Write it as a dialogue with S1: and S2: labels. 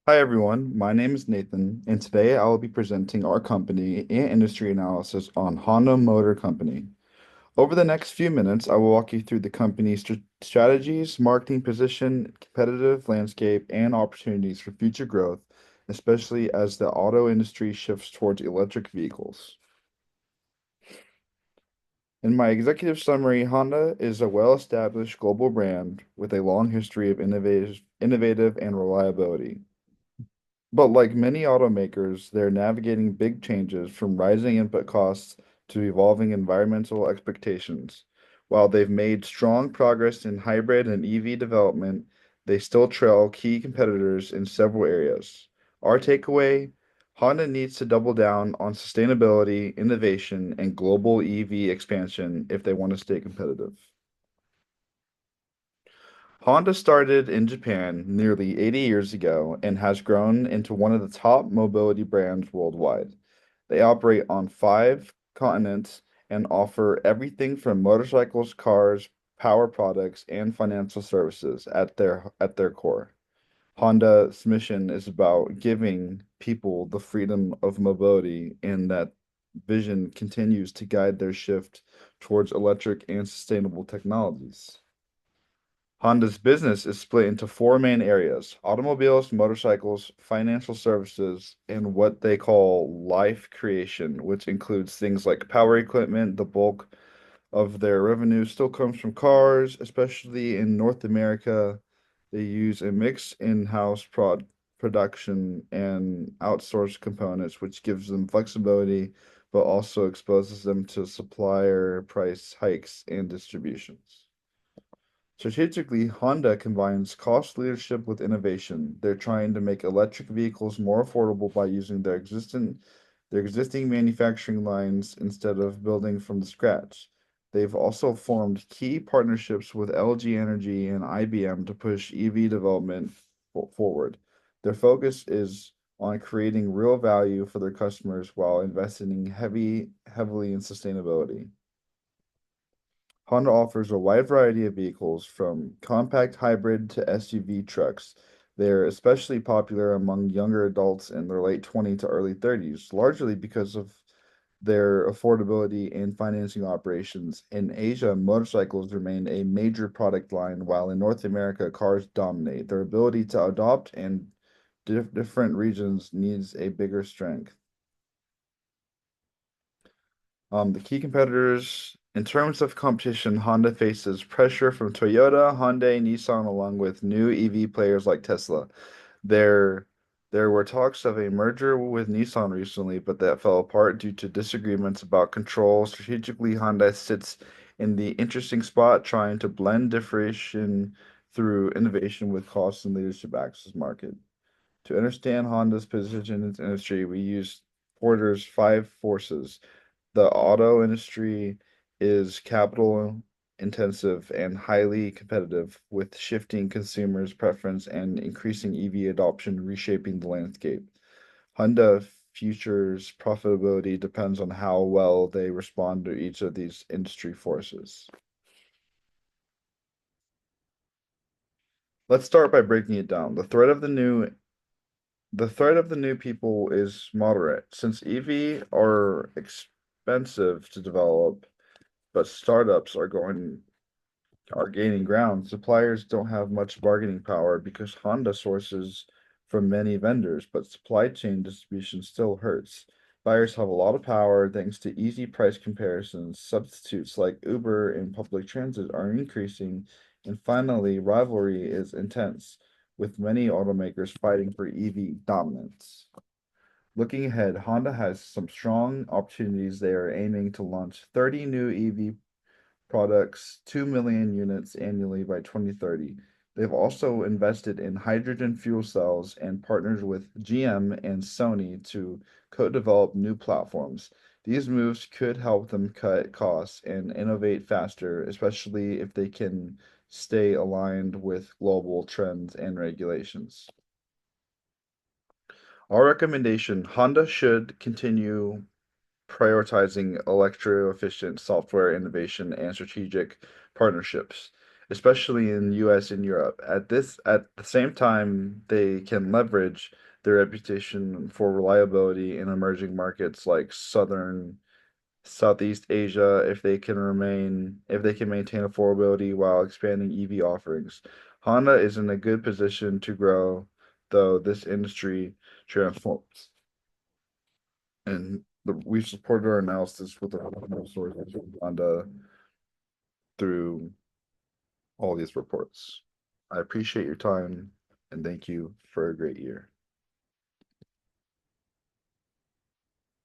S1: Hi everyone, my name is Nathan, and today I will be presenting our company and industry analysis on Honda Motor Company. Over the next few minutes, I will walk you through the company's strategies, marketing position, competitive landscape, and opportunities for future growth, especially as the auto industry shifts towards electric vehicles. In my executive summary, Honda is a well-established global brand with a long history of innovative and reliability. But like many automakers, they're navigating big changes from rising input costs to evolving environmental expectations. While they've made strong progress in hybrid and EV development, they still trail key competitors in several areas. Our takeaway, Honda needs to double down on sustainability, innovation, and global EV expansion if they want to stay competitive. Honda started in Japan nearly 80 years ago and has grown into one of the top mobility brands worldwide. They operate on 5 continents and offer everything from motorcycles, cars, power products, and financial services at their core. Honda's mission is about giving people the freedom of mobility, and that vision continues to guide their shift towards electric and sustainable technologies. Honda's business is split into four main areas: automobiles, motorcycles, financial services, and what they call life creation, which includes things like power equipment. The bulk of their revenue still comes from cars, especially in North America. They use a mix in-house production and outsourced components, which gives them flexibility, but also exposes them to supplier price hikes and distributions. Strategically, Honda combines cost leadership with innovation. They're trying to make electric vehicles more affordable by using their existing manufacturing lines instead of building from the scratch. They've also formed key partnerships with LG Energy and IBM to push EV development forward. Their focus is on creating real value for their customers while investing heavily in sustainability. Honda offers a wide variety of vehicles from compact hybrid to SUV trucks. They're especially popular among younger adults in their late 20s to early 30s, largely because of their affordability and financing operations. In Asia, motorcycles remain a major product line, while in North America, cars dominate. Their ability to adopt and different regions needs a bigger strength. The key competitors, in terms of competition, Honda faces pressure from Toyota, Hyundai, Nissan, along with new EV players like Tesla. There, there were talks of a merger with Nissan recently, but that fell apart due to disagreements about control. Strategically, Honda sits in the interesting spot trying to blend differentiation through innovation with cost and leadership access market. To understand Honda's position in its industry, we use Porter's five forces. The auto industry is capital intensive and highly competitive, with shifting consumers' preference and increasing EV adoption reshaping the landscape. Honda Future's profitability depends on how well they respond to each of these industry forces. Let's start by breaking it down. The threat of the new people is moderate. Since EV are expensive to develop, but startups are gaining ground. Suppliers don't have much bargaining power because Honda sources from many vendors, but supply chain distribution still hurts. Buyers have a lot of power thanks to easy price comparisons. Substitutes like Uber and public transit are increasing. And finally, rivalry is intense, with many automakers fighting for EV dominance. Looking ahead, Honda has some strong opportunities. They are aiming to launch 30 new EV products, 2 million units annually by 2030. They've also invested in hydrogen fuel cells and partnered with GM and Sony to co-develop new platforms. These moves could help them cut costs and innovate faster, especially if they can stay aligned with global trends and regulations. Our recommendation, Honda should continue prioritizing electro-efficient software innovation and strategic partnerships, especially in US and Europe. At the same time, they can leverage their reputation for reliability in emerging markets like Southeast Asia if they can maintain affordability while expanding EV offerings. Honda is in a good position to grow, though this industry transforms. And we've supported our analysis with our sources from Honda through all these reports. I appreciate your time and thank you for a great year.